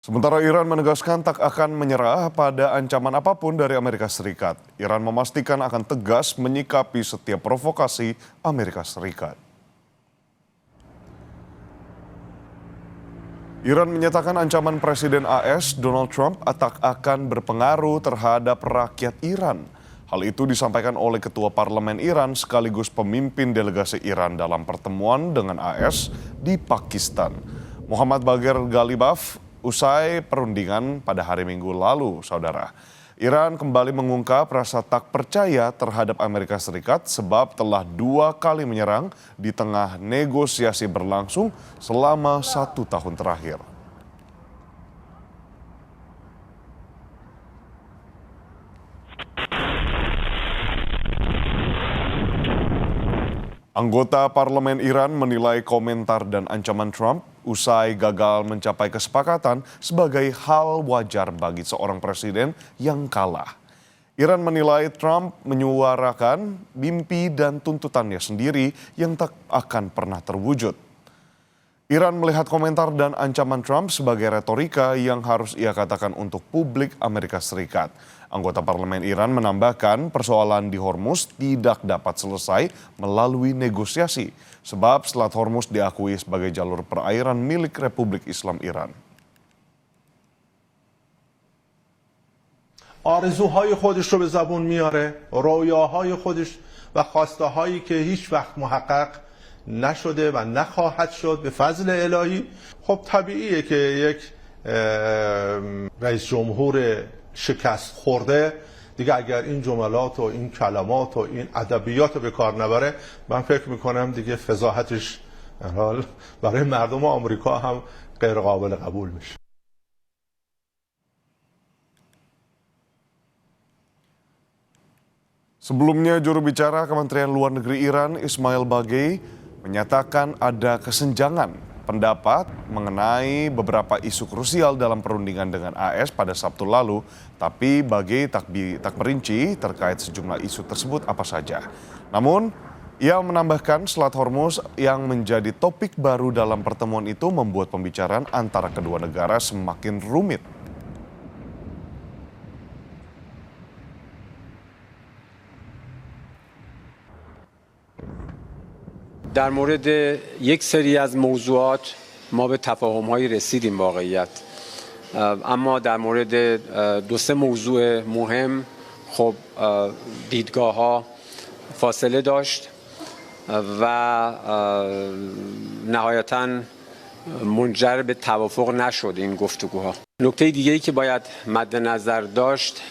Sementara Iran menegaskan tak akan menyerah pada ancaman apapun dari Amerika Serikat. Iran memastikan akan tegas menyikapi setiap provokasi Amerika Serikat. Iran menyatakan ancaman Presiden AS Donald Trump tak akan berpengaruh terhadap rakyat Iran. Hal itu disampaikan oleh Ketua Parlemen Iran sekaligus pemimpin delegasi Iran dalam pertemuan dengan AS di Pakistan. Muhammad Bagher Ghalibaf usai perundingan pada hari Minggu lalu, saudara. Iran kembali mengungkap rasa tak percaya terhadap Amerika Serikat sebab telah 2 kali menyerang di tengah negosiasi berlangsung selama 1 tahun terakhir. Anggota Parlemen Iran menilai komentar dan ancaman Trump usai gagal mencapai kesepakatan sebagai hal wajar bagi seorang presiden yang kalah. Iran menilai Trump menyuarakan mimpi dan tuntutannya sendiri yang tak akan pernah terwujud. Iran melihat komentar dan ancaman Trump sebagai retorika yang harus ia katakan untuk publik Amerika Serikat. Anggota Parlemen Iran menambahkan persoalan di Hormuz tidak dapat selesai melalui negosiasi, sebab Selat Hormuz diakui sebagai jalur perairan milik Republik Islam Iran. آرزوهای خودش رو به زبون میاره، رویاهای خودش و خواسته‌هایی که هیچ وقت محقق نشده و نخواهد شد به فضل الهی. خب طبیعیه که یک رئیس جمهور شکست خورده دیگه اگر این جملات و این کلمات و این ادبیات رو به کار نبره، من فکر میکنم دیگه فضاحتش برای مردم آمریکا هم غیر قابل قبول میشه. Sebelumnya, juru bicara Kementerian Luar Negeri Iran, Ismail Baghei, menyatakan ada kesenjangan pendapat mengenai beberapa isu krusial dalam perundingan dengan AS pada Sabtu lalu, tapi Baghei tak merinci terkait sejumlah isu tersebut apa saja. Namun, ia menambahkan Selat Hormuz yang menjadi topik baru dalam pertemuan itu membuat pembicaraan antara kedua negara semakin rumit. در مورد یک سری از موضوعات ما به تفاهم‌هایی رسیدیم واقعیت، اما در مورد 2-3 موضوع مهم خب دیدگاه‌ها فاصله داشت و نهایتاً منجر به توافق نشد این گفتگوها. نکته دیگه‌ای که باید مد نظر داشت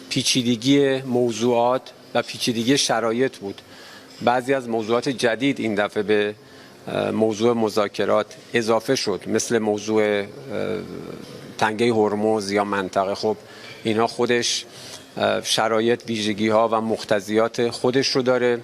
پیچیدگی موضوعات و پیچیدگی شرایط بود. بعضی از موضوعات جدید این دفعه به موضوع مذاکرات اضافه شد، مثل موضوع تنگه هرمز یا منطقه. خب اینها خودش شرایط، ویژگی‌ها و مقتضیات خودش رو داره.